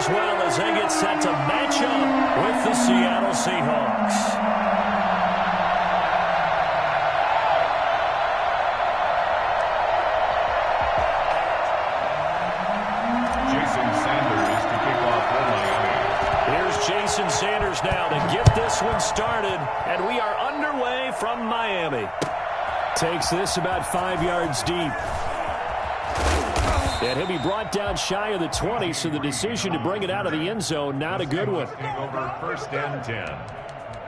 as well as they get set to match up with the Seattle Seahawks. Jason Sanders now to get this one started, and we are underway from Miami. Takes this about 5 yards deep. And he'll be brought down shy of the 20, so the decision to bring it out of the end zone, not a good one. Over 1st and 10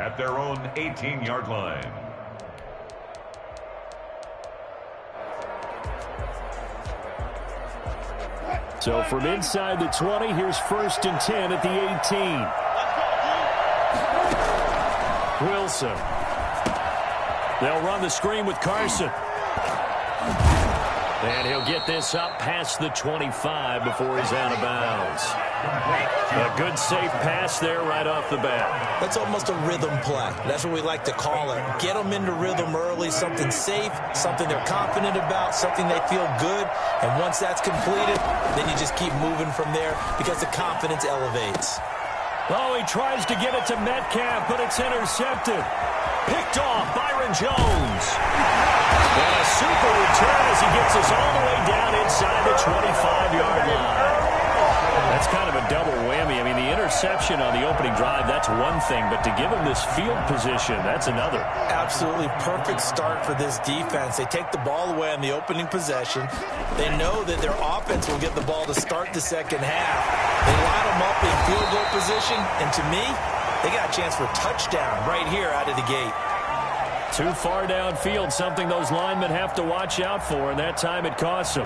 at their own 18-yard line. So from inside the 20, here's 1st and 10 at the 18. Wilson. They'll run the screen with Carson. And he'll get this up past the 25 before he's out of bounds. A good safe pass there right off the bat. That's almost a rhythm play. That's what we like to call it. Get them into rhythm early, something safe, something they're confident about, something they feel good. And once that's completed, then you just keep moving from there because the confidence elevates. Oh, he tries to get it to Metcalf, but it's intercepted. Picked off, Byron Jones. And a super return as he gets us all the way down inside the 25-yard line. That's kind of a double whammy. I mean, the interception on the opening drive, that's one thing, but to give him this field position, that's another. Absolutely perfect start for this defense. They take the ball away on the opening possession. They know that their offense will get the ball to start the second half. They line them up in field goal position, and to me, they got a chance for a touchdown right here out of the gate. Too far downfield, something those linemen have to watch out for, and that time it costs them.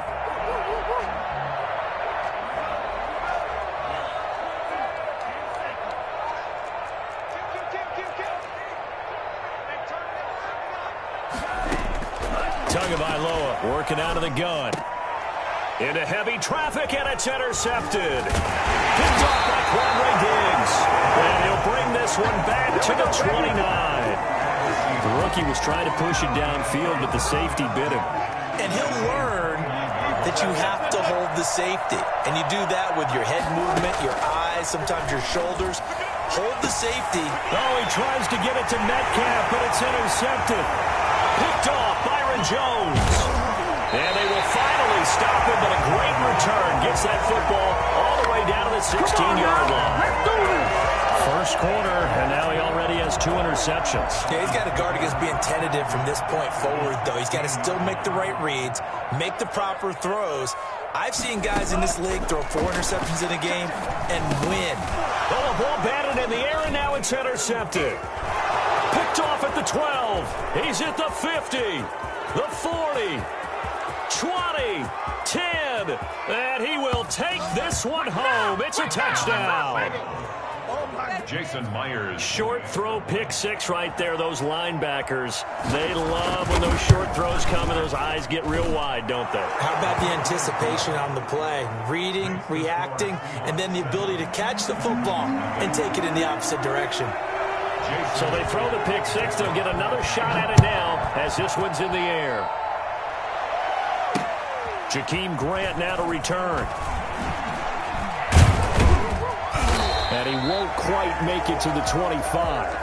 Tagovailoa working out of the gun. Into heavy traffic, and it's intercepted. Picked off by Quandre Diggs. And he'll bring this one back to the 29. The rookie was trying to push it downfield, but the safety bit him. And he'll learn that you have to hold the safety. And you do that with your head movement, your eyes, sometimes your shoulders. Hold the safety. Oh, he tries to get it to Metcalf, but it's intercepted. Picked off, Byron Jones. And they will finally stop him, but a great return gets that football all the way down to the 16-yard line. First quarter, and now he already has 2 interceptions. Yeah, he's got to guard against being tentative from this point forward, though. He's got to still make the right reads, make the proper throws. I've seen guys in this league throw 4 interceptions in a game and win. Oh, the ball batted in the air, and now it's intercepted. Picked off at the 12. He's at the 50, the 40, 20, 10, and he will take this one home. It's a touchdown. Jason Myers. Short throw, pick 6 right there. Those linebackers, they love when those short throws come and those eyes get real wide, don't they? How about the anticipation on the play? Reading, reacting, and then the ability to catch the football and take it in the opposite direction. So they throw the pick 6. They'll get another shot at it now as this one's in the air. Jakeem Grant now to return. And he won't quite make it to the 25. The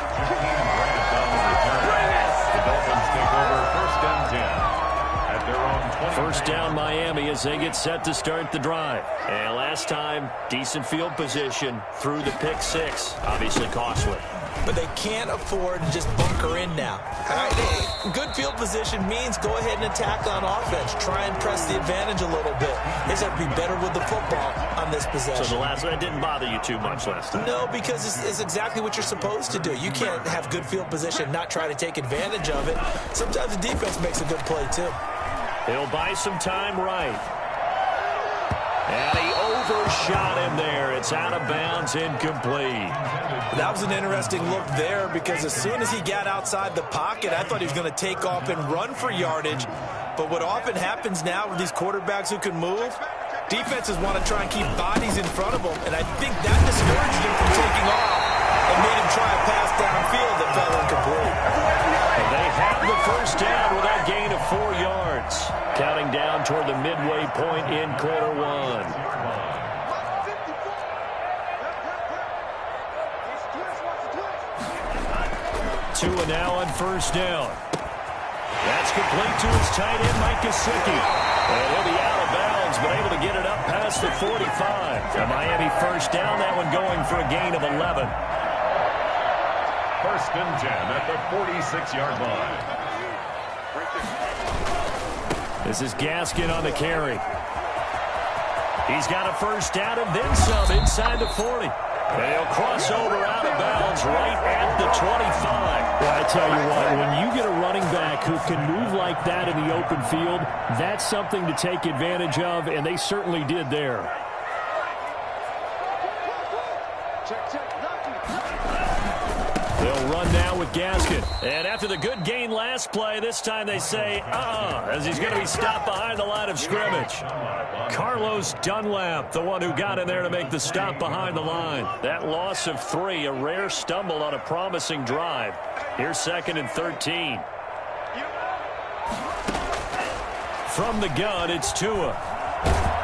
Dolphins take over 1st and 10 at their own 20. First down Miami as they get set to start the drive. And last time, decent field position through the pick 6. Obviously costly. But they can't afford to just bunker in now. All right, good field position means go ahead and attack on offense. Try and press the advantage a little bit. They just have to be better with the football on this possession. So the last one didn't bother you too much last time? No, because it's exactly what you're supposed to do. You can't have good field position and not try to take advantage of it. Sometimes the defense makes a good play, too. He'll buy some time right. And he overshot him there. It's out of bounds, incomplete. That was an interesting look there because as soon as he got outside the pocket, I thought he was going to take off and run for yardage. But what often happens now with these quarterbacks who can move, defenses want to try and keep bodies in front of them, and I think that discouraged him from taking off and made him try a pass downfield that fell incomplete. And they have the first down with that gain of 4 yards. Counting down toward the midway point in quarter 1. Tua now on first down. That's complete to his tight end, Mike Gesicki. And he'll be out of bounds, but able to get it up past the 45. A Miami first down, that one going for a gain of 11. First and 10 at the 46-yard line. This is Gaskin on the carry. He's got a first down and then some inside the 40. And he'll cross over out of bounds right at the 25. Well, I tell you what, when you get a running back who can move like that in the open field, that's something to take advantage of, and they certainly did there. They'll run now with Gaskin. And after the good gain last play, this time they say, as he's going to be stopped behind the line of scrimmage. Carlos Dunlap, the one who got in there to make the stop behind the line. That loss of 3, a rare stumble on a promising drive. Here's 2nd and 13. From the gun, it's Tua.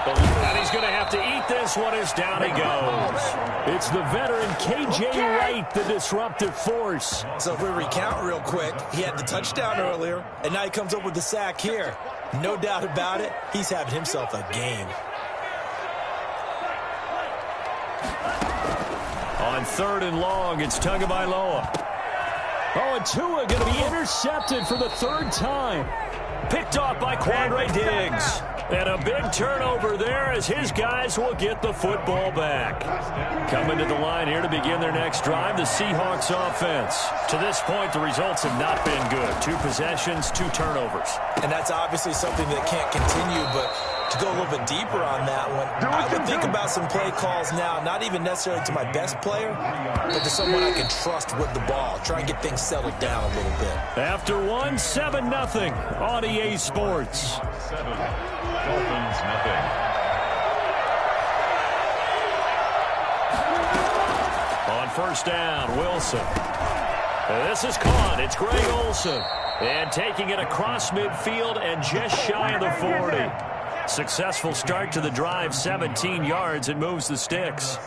And he's going to have to eat this one as down he goes. It's the veteran K.J. Wright, the disruptive force. So if we recount real quick, he had the touchdown earlier, and now he comes up with the sack here. No doubt about it, he's having himself a game. On 3rd and long, it's Tagovailoa. Oh, and Tua going to be intercepted for the 3rd time. Picked off by Quandre Diggs. And a big turnover there as his guys will get the football back. Coming to the line here to begin their next drive, the Seahawks offense. To this point, the results have not been good. 2 possessions, 2 turnovers. And that's obviously something that can't continue, but to go a little bit deeper on that one, I would think about some play calls now, not even necessarily to my best player, but to someone I can trust with the ball. Try and get things settled down a little bit. After 1, 7-0 on EA Sports. 7, Dolphins nothing. On first down, Wilson. This is caught. It's Greg Olsen. And taking it across midfield and just shy of the 40. Successful start to the drive, 17 yards, and moves the sticks.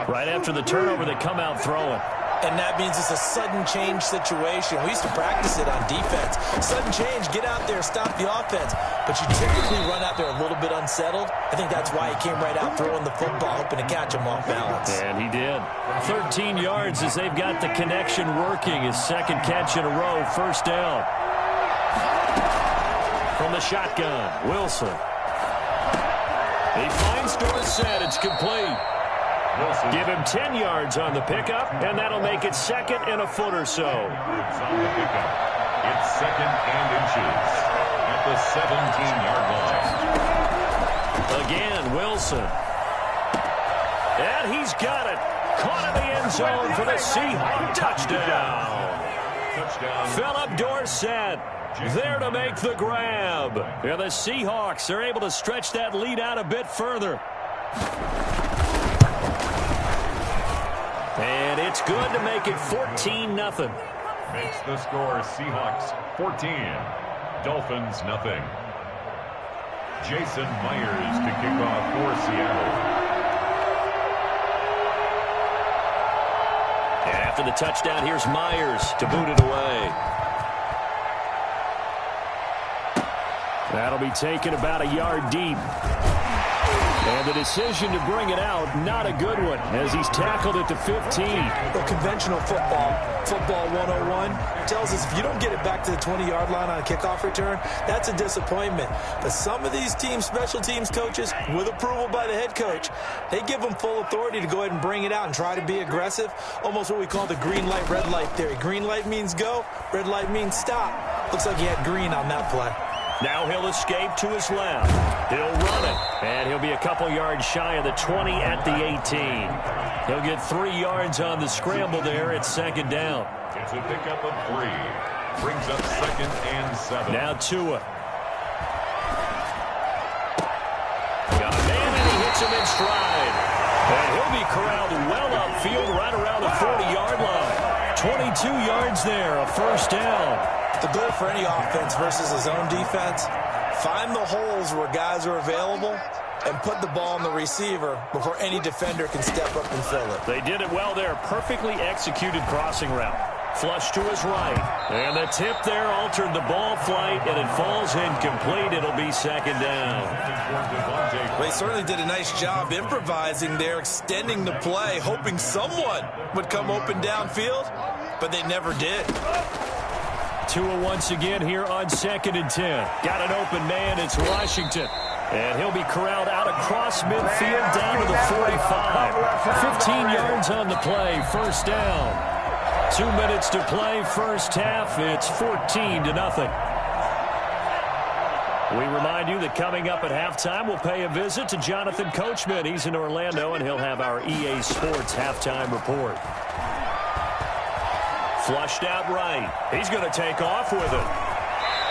Right after the turnover, they come out throwing. And that means it's a sudden change situation. We used to practice it on defense. Sudden change, get out there, stop the offense. But you typically run out there a little bit unsettled. I think that's why he came right out throwing the football, hoping to catch him off balance. And he did. 13 yards as they've got the connection working. His 2nd catch in a row, first down. From the shotgun, Wilson. He finds Dorsett. It's complete. Wilson. Give him 10 yards on the pickup, and that'll make it 2nd and a foot or so. It's on the pickup. It's 2nd and inches at the 17-yard line. Again, Wilson. And he's got it. Caught in the end zone for the Seahawks touchdown. Philip Dorsett there to make the grab. And the Seahawks are able to stretch that lead out a bit further. And it's good to make it 14-0. Makes the score Seahawks 14, Dolphins nothing. Jason Myers to kick off for Seattle. And after the touchdown, here's Myers to boot it away. That'll be taken about a yard deep. And the decision to bring it out, not a good one, as he's tackled at the 15. Well, conventional football 101, tells us if you don't get it back to the 20-yard line on a kickoff return, that's a disappointment. But some of these teams, special teams coaches, with approval by the head coach, they give them full authority to go ahead and bring it out and try to be aggressive, almost what we call the green light, red light theory. Green light means go, red light means stop. Looks like he had green on that play. Now he'll escape to his left. He'll run it, and he'll be a couple yards shy of the 20 at the 18. He'll get 3 yards on the scramble there at 2nd down. It's a pickup of 3. Brings up 2nd and 7. Now Tua. Got a man, and he hits him in stride. And he'll be corralled well upfield right around the 40-yard line. 22 yards there, a first down. The goal for any offense versus a zone defense, find the holes where guys are available and put the ball on the receiver before any defender can step up and fill it. They did it well there. Perfectly executed crossing route. Flush to his right. And the tip there altered the ball flight, and it falls incomplete. It'll be second down. Well, he certainly did a nice job improvising there, extending the play, hoping someone would come open downfield, but they never did. Tua once again here on 2nd and 10. Got an open man. It's Washington. And he'll be corralled out across midfield down to the 45. 15 yards on the play. First down. 2 minutes to play. First half. It's 14-0. We remind you that coming up at halftime, we'll pay a visit to Jonathan Coachman. He's in Orlando, and he'll have our EA Sports halftime report. Flushed out right. He's going to take off with it.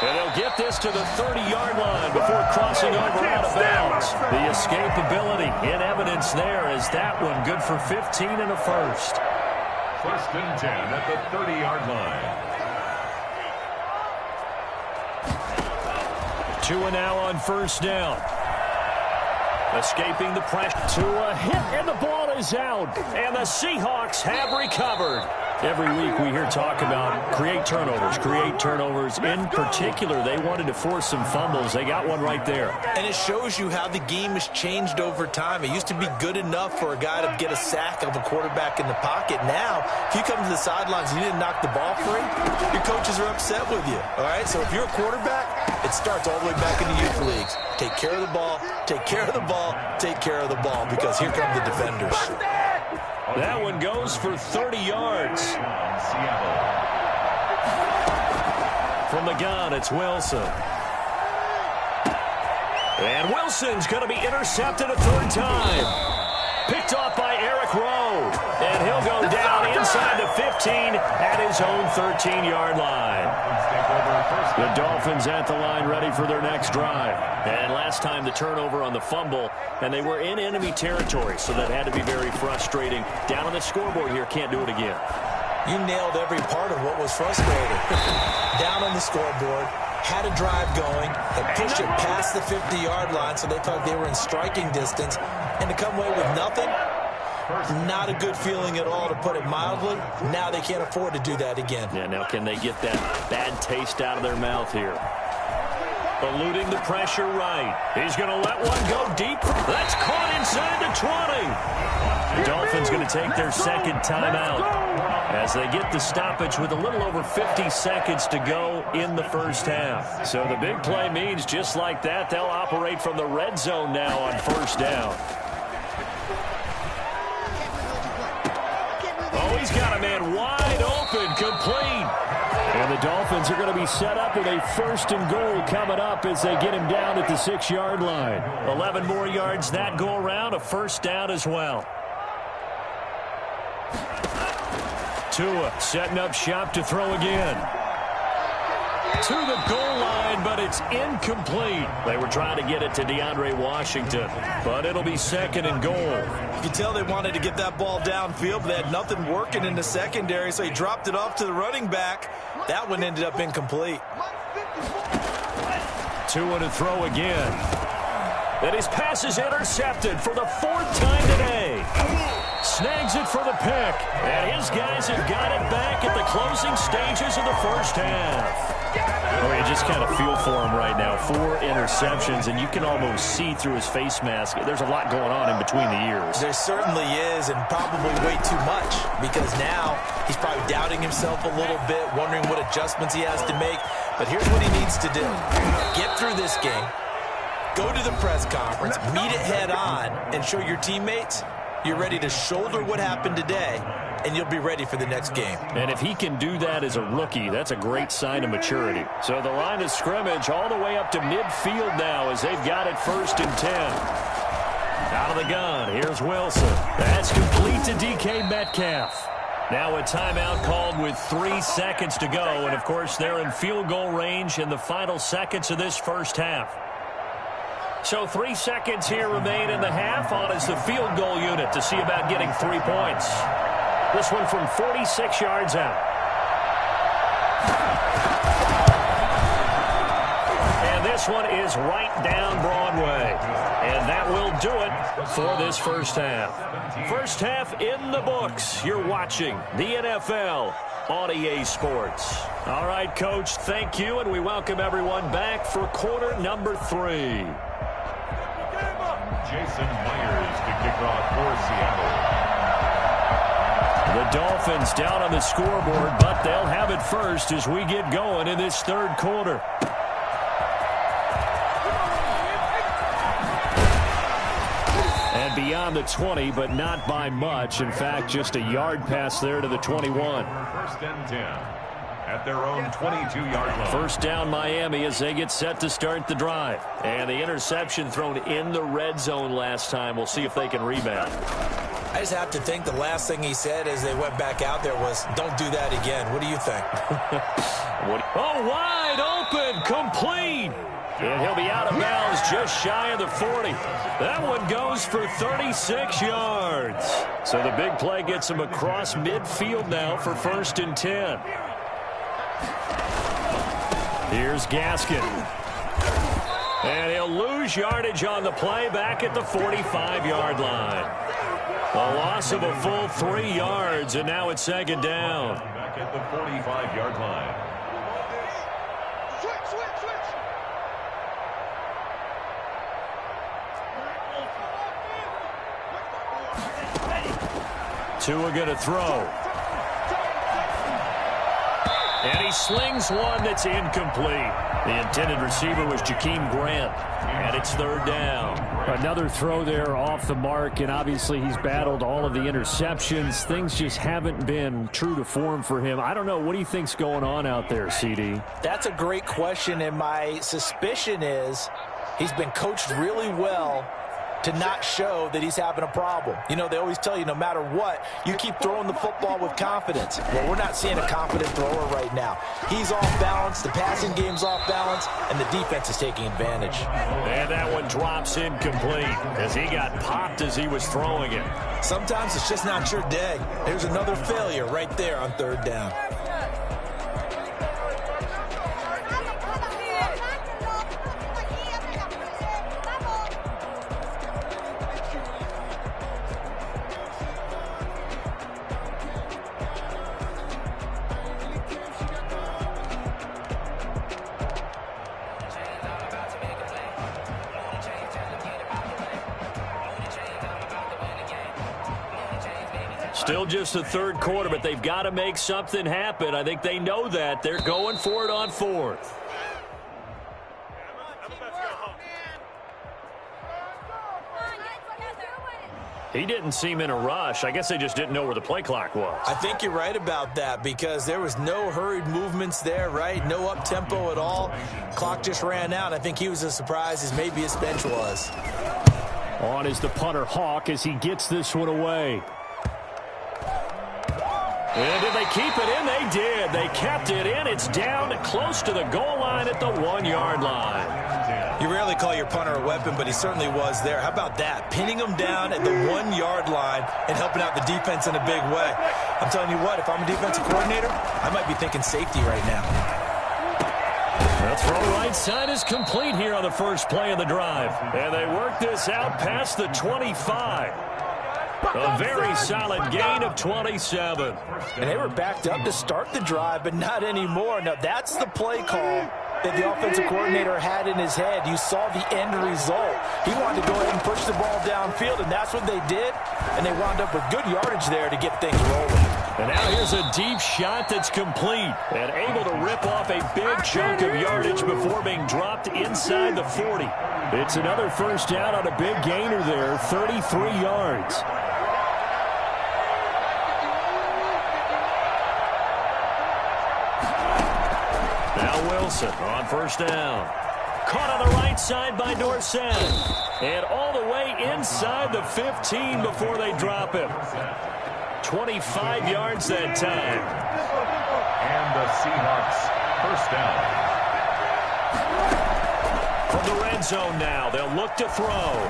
And he'll get this to the 30-yard line before crossing over out of bounds. The escapability in evidence there is that one good for 15 and a first. First and 10 at the 30-yard line. Tua now on first down. Escaping the pressure. Tua hit, and the ball is out. And the Seahawks have recovered. Every week we hear talk about create turnovers. In particular, they wanted to force some fumbles. They got one right there. And it shows you how the game has changed over time. It used to be good enough for a guy to get a sack of a quarterback in the pocket. Now, if you come to the sidelines and you didn't knock the ball free, your coaches are upset with you. All right? So if you're a quarterback, it starts all the way back in the youth leagues. Take care of the ball, take care of the ball, take care of the ball, because here come the defenders. That one goes for 30 yards. From the gun, it's Wilson. And Wilson's going to be intercepted a third time. Picked off by Eric Rowe. And he'll go down inside the 15 at his own 13-yard line. The Dolphins at the line ready for their next drive. And last time the turnover on the fumble, and they were in enemy territory, so that had to be very frustrating. Down on the scoreboard here, can't do it again. You nailed every part of what was frustrating. Down on the scoreboard, had a drive going, and pushed it past the 50-yard line so they thought they were in striking distance, and to come away with nothing, not a good feeling at all, to put it mildly. Now they can't afford to do that again. Yeah, now can they get that bad taste out of their mouth here? Eluding the pressure right. He's going to let one go deep. That's caught inside the 20. The Dolphins going to take their second timeout as they get the stoppage with a little over 50 seconds to go in the first half. So the big play means just like that, they'll operate from the red zone now on first down. Oh, he's got a man wide open, complete. And the Dolphins are going to be set up with a first and goal coming up as they get him down at the 6-yard line. 11 more yards that go around, a first down as well. Tua setting up shop to throw again. To the goal line, but it's incomplete. They were trying to get it to DeAndre Washington, but it'll be second and goal. You can tell they wanted to get that ball downfield, but they had nothing working in the secondary, so he dropped it off to the running back. That one ended up incomplete. Tua to throw again. And his pass is intercepted for the 4th time today. Snags it for the pick. And his guys have got it back at the closing stages of the first half. Oh, you just kind of feel for him right now. 4 interceptions, and you can almost see through his face mask. There's a lot going on in between the ears. There certainly is, and probably way too much, because now he's probably doubting himself a little bit, wondering what adjustments he has to make. But here's what he needs to do. Get through this game, go to the press conference, meet it head on, and show your teammates you're ready to shoulder what happened today, and you'll be ready for the next game. And if he can do that as a rookie, that's a great sign of maturity. So the line of scrimmage all the way up to midfield now as they've got it 1st and 10. Out of the gun, here's Wilson. That's complete to DK Metcalf. Now a timeout called with 3 seconds to go, and of course they're in field goal range in the final seconds of this first half. So 3 seconds here remain in the half. On is the field goal unit to see about getting 3 points. This one from 46 yards out. And this one is right down Broadway. And that will do it for this first half. First half in the books. You're watching the NFL on EA Sports. All right, Coach, thank you, and we welcome everyone back for quarter number 3. Jason Myers to kick off for Seattle. The Dolphins down on the scoreboard, but they'll have it first as we get going in this third quarter. And beyond the 20, but not by much. In fact, just a yard pass there to the 21. First and 10 at their own 22-yard line. First down Miami as they get set to start the drive. And the interception thrown in the red zone last time. We'll see if they can rebound. I just have to think the last thing he said as they went back out there was, don't do that again. What do you think? Oh, wide open, complete. And he'll be out of bounds just shy of the 40. That one goes for 36 yards. So the big play gets him across midfield now for first and 10. Here's Gaskin. And he'll lose yardage on the play back at the 45-yard line. A loss of a full 3 yards, and now it's second down. Back at the 45-yard line. Tua going to throw. And he slings one that's incomplete. The intended receiver was Jakeem Grant. And it's third down. Another throw there off the mark, and obviously he's battled all of the interceptions. Things just haven't been true to form for him. I don't know. What do you think's going on out there, CD? That's a great question, and my suspicion is he's been coached really well to not show that he's having a problem. You know, they always tell you no matter what, you keep throwing the football with confidence. Well, we're not seeing a confident thrower right now. He's off balance, the passing game's off balance, and the defense is taking advantage. And that one drops incomplete as he got popped as he was throwing it. Sometimes it's just not your day. There's another failure right there on third down. Still just the third quarter, but they've got to make something happen. I think they know that. They're going for it on fourth. He didn't seem in a rush. I guess they just didn't know where the play clock was. I think you're right about that because there was no hurried movements there, right? No up-tempo at all. Clock just ran out. I think he was as surprised as maybe his bench was. On is the punter Hawk as he gets this one away. And did they keep it in? They did. They kept it in. It's down close to the goal line at the 1-yard line. You rarely call your punter a weapon, but he certainly was there. How about that? Pinning him down at the 1-yard line and helping out the defense in a big way. I'm telling you what, if I'm a defensive coordinator, I might be thinking safety right now. The throw right side is complete here on the first play of the drive. And they work this out past the 25. A very solid gain of 27. And they were backed up to start the drive, but not anymore. Now, that's the play call that the offensive coordinator had in his head. You saw the end result. He wanted to go ahead and push the ball downfield, and that's what they did. And they wound up with good yardage there to get things rolling. And now here's a deep shot that's complete and able to rip off a big chunk of yardage before being dropped inside the 40. It's another first down on a big gainer there, 33 yards. Wilson on first down. Caught on the right side by Dorsett. And all the way inside the 15 before they drop him. 25 yards that time. And the Seahawks first down. From the red zone now, they'll look to throw.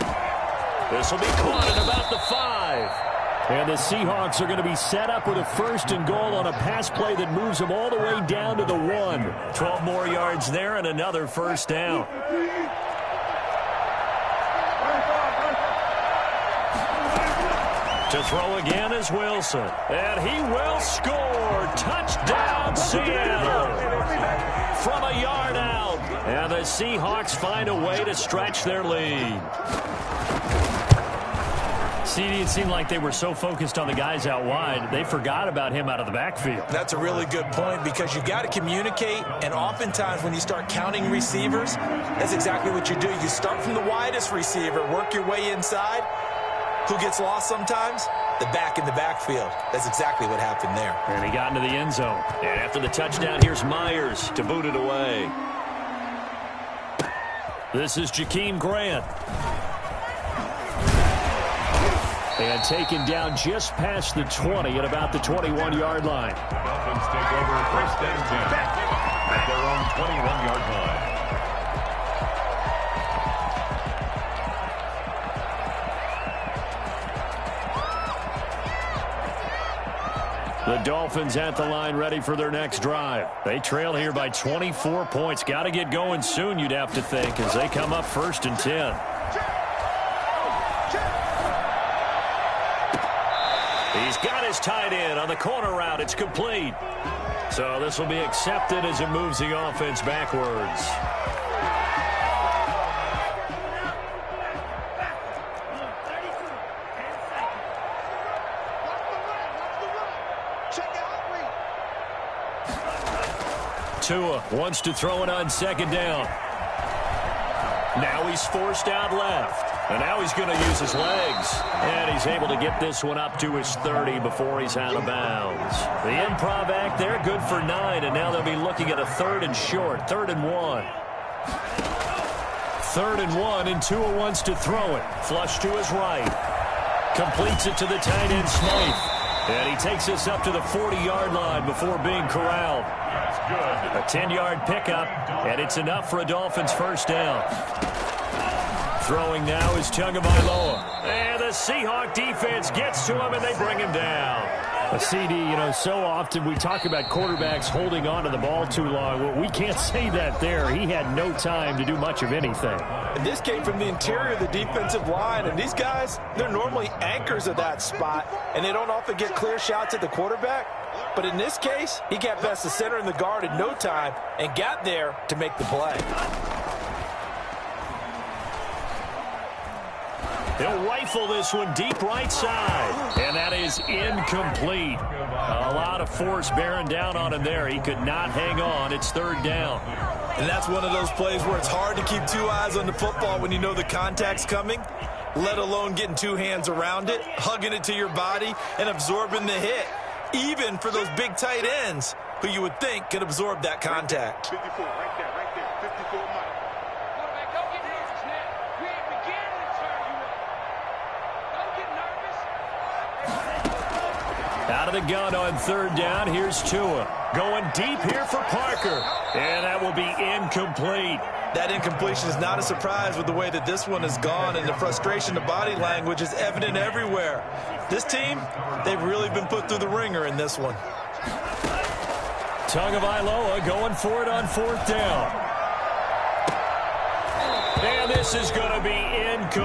This will be caught at about the 5. And the Seahawks are going to be set up with a first and goal on a pass play that moves them all the way down to the 1. 12 more yards there and another first down. To throw again is Wilson. And he will score. Touchdown, Seattle. From a yard out. And the Seahawks find a way to stretch their lead. CD, it seemed like they were so focused on the guys out wide, they forgot about him out of the backfield. That's a really good point because you got to communicate, and oftentimes when you start counting receivers, that's exactly what you do. You start from the widest receiver, work your way inside. Who gets lost sometimes? The back in the backfield. That's exactly what happened there. And he got into the end zone. And after the touchdown, here's Myers to boot it away. This is Jakeem Grant. And taken down just past the 20 at about the 21-yard line. Dolphins take over first and 10 at their own 21-yard line. The Dolphins at the line ready for their next drive. They trail here by 24 points. Got to get going soon, you'd have to think, as they come up first and 10. He's got his tight end on the corner route. It's complete. So this will be accepted as it moves the offense backwards. Tua wants to throw it on second down. Now he's forced out left. And now he's going to use his legs. And he's able to get this one up to his 30 before he's out of bounds. The improv act there, good for 9. And now they'll be looking at a 3rd and short. 3rd and 1. 3rd and 1, and Tua wants to throw it. Flush to his right. Completes it to the tight end, Smythe. And he takes us up to the 40-yard line before being corralled. A 10-yard pickup, and it's enough for a Dolphins first down. Throwing now is Tagovailoa. And the Seahawk defense gets to him, and they bring him down. A CD, so often we talk about quarterbacks holding on to the ball too long. Well, we can't say that there. He had no time to do much of anything. And this came from the interior of the defensive line. And these guys, they're normally anchors of that spot, and they don't often get clear shots at the quarterback. But in this case, he got past the center and the guard in no time and got there to make the play. He'll rifle this one deep right side. And that is incomplete. A lot of force bearing down on him there. He could not hang on. It's 3rd down. And that's one of those plays where it's hard to keep 2 eyes on the football when you know the contact's coming, let alone getting 2 hands around it, hugging it to your body, and absorbing the hit. Even for those big tight ends who you would think could absorb that contact. 54, right there, 54 Mike. Quarterback, don't get nervous, man. We ain't beginning to turn you up. Don't get nervous. Out of the gun on 3rd down, here's Tua. Going deep here for Parker. And that will be incomplete. That incompletion is not a surprise with the way that this one has gone, and the frustration, the body language is evident everywhere. This team, they've really been put through the ringer in this one. Tagovailoa going for it on 4th down. And this is going to be incomplete.